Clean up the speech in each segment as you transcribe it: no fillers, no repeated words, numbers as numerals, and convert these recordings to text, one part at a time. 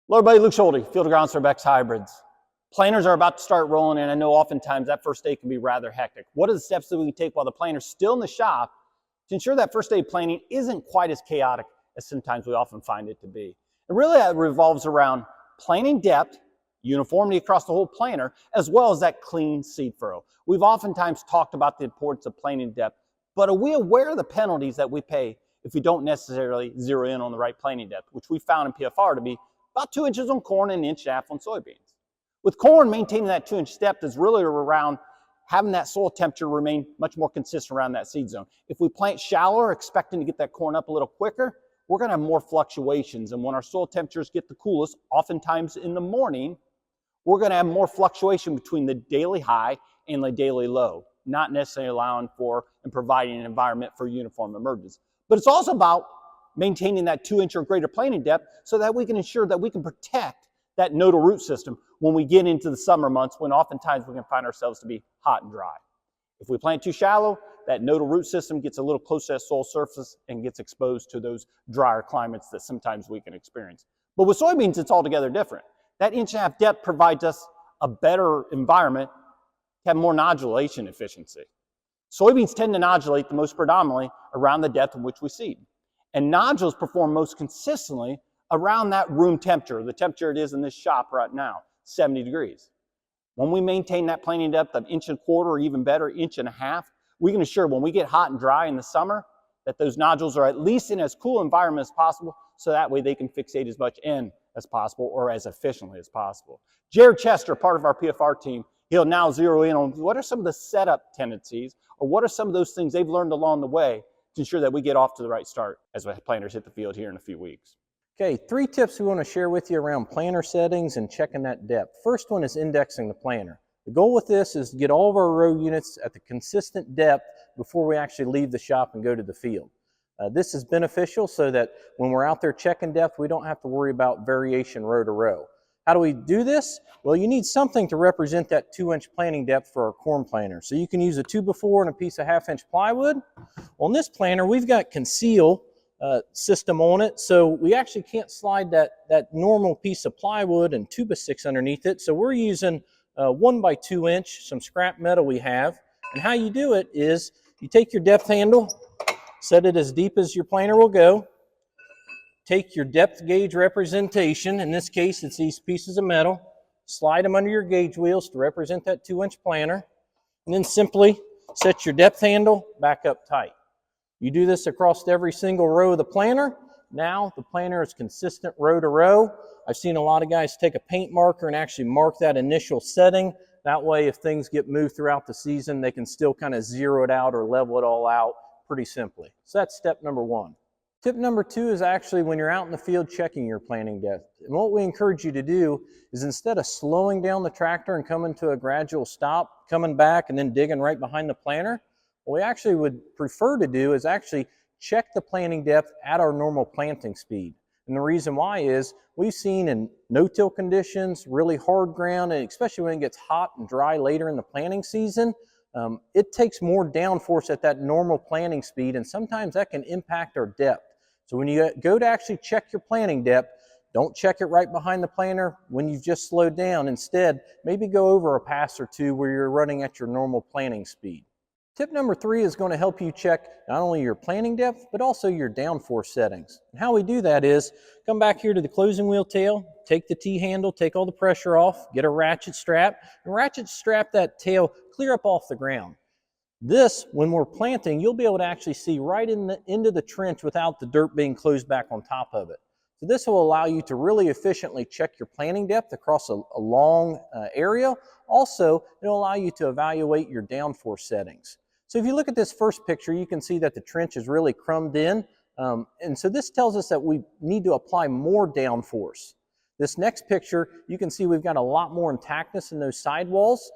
Hello everybody, Luke Schulte, Field of Grounds for Beck's Hybrids. Planters are about to start rolling, and I know oftentimes that first day can be rather hectic. What are the steps that we can take while the planter's still in the shop to ensure that first day planting isn't quite as chaotic as sometimes we often find it to be? And really that revolves around planting depth, uniformity across the whole planter, as well as that clean seed furrow. We've oftentimes talked about the importance of planting depth, but are we aware of the penalties that we pay if we don't necessarily zero in on the right planting depth, which we found in PFR to be about 2 inches on corn and 1.5 inches on soybeans. With corn, maintaining that 2-inch depth is really around having that soil temperature remain much more consistent around that seed zone. If we plant shallower, expecting to get that corn up a little quicker, we're going to have more fluctuations. And when our soil temperatures get the coolest, oftentimes in the morning, we're going to have more fluctuation between the daily high and the daily low, not necessarily allowing for and providing an environment for uniform emergence. But it's also about maintaining that 2-inch or greater planting depth so that we can ensure that we can protect that nodal root system when we get into the summer months, when oftentimes we can find ourselves to be hot and dry. If we plant too shallow, that nodal root system gets a little close to that soil surface and gets exposed to those drier climates that sometimes we can experience. But with soybeans, it's altogether different. That 1.5 inch depth provides us a better environment to have more nodulation efficiency. Soybeans tend to nodulate the most predominantly around the depth in which we seed. And nodules perform most consistently around that room temperature, the temperature it is in this shop right now, 70 degrees. When we maintain that planting depth of 1.25 inches or even better, 1.5 inches, we can assure when we get hot and dry in the summer that those nodules are at least in as cool environment as possible, so that way they can fixate as much N as possible or as efficiently as possible. Jared Chester, part of our PFR team, he'll now zero in on what are some of the setup tendencies or what are some of those things they've learned along the way to ensure that we get off to the right start as the planters hit the field here in a few weeks. Okay, 3 tips we want to share with you around planter settings and checking that depth. First one is indexing the planter. The goal with this is to get all of our row units at the consistent depth before we actually leave the shop and go to the field. This is beneficial so that when we're out there checking depth, we don't have to worry about variation row to row. How do we do this? Well, you need something to represent that 2-inch planting depth for our corn planter. So you can use a 2x4 and a piece of 1/2 inch plywood. On this planter, we've got conceal system on it, so we actually can't slide that normal piece of plywood and 2x6 underneath it. So we're using 1x2 inch, some scrap metal we have. And how you do it is you take your depth handle, set it as deep as your planter will go, take your depth gauge representation, in this case it's these pieces of metal, slide them under your gauge wheels to represent that 2-inch planter, and then simply set your depth handle back up tight. You do this across every single row of the planter. Now the planter is consistent row to row. I've seen a lot of guys take a paint marker and actually mark that initial setting. That way if things get moved throughout the season, they can still kind of zero it out or level it all out pretty simply. So that's step number 1. Tip number 2 is actually when you're out in the field checking your planting depth. And what we encourage you to do is instead of slowing down the tractor and coming to a gradual stop, coming back and then digging right behind the planter, what we actually would prefer to do is actually check the planting depth at our normal planting speed. And the reason why is we've seen in no-till conditions, really hard ground, and especially when it gets hot and dry later in the planting season, it takes more downforce at that normal planting speed, and sometimes that can impact our depth. So when you go to actually check your planting depth, don't check it right behind the planter when you've just slowed down. Instead, maybe go over a pass or two where you're running at your normal planting speed. Tip number 3 is going to help you check not only your planting depth, but also your downforce settings. And how we do that is come back here to the closing wheel tail, take the T-handle, take all the pressure off, get a ratchet strap, and ratchet strap that tail clear up off the ground. This, when we're planting, you'll be able to actually see right into the trench without the dirt being closed back on top of it. So this will allow you to really efficiently check your planting depth across a long area. Also, it'll allow you to evaluate your downforce settings. So if you look at this first picture, you can see that the trench is really crumbed in. And so this tells us that we need to apply more downforce. This next picture, you can see we've got a lot more intactness in those sidewalls.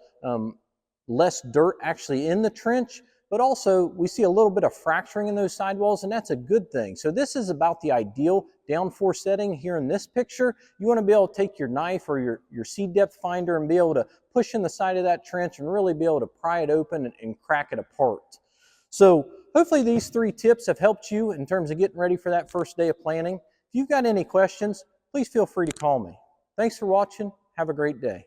Less dirt actually in the trench, but also we see a little bit of fracturing in those sidewalls, and that's a good thing. So this is about the ideal downforce setting here in this picture. You want to be able to take your knife or your seed depth finder and be able to push in the side of that trench and really be able to pry it open and crack it apart. So hopefully these 3 tips have helped you in terms of getting ready for that first day of planting. If you've got any questions, please feel free to call me. Thanks for watching. Have a great day.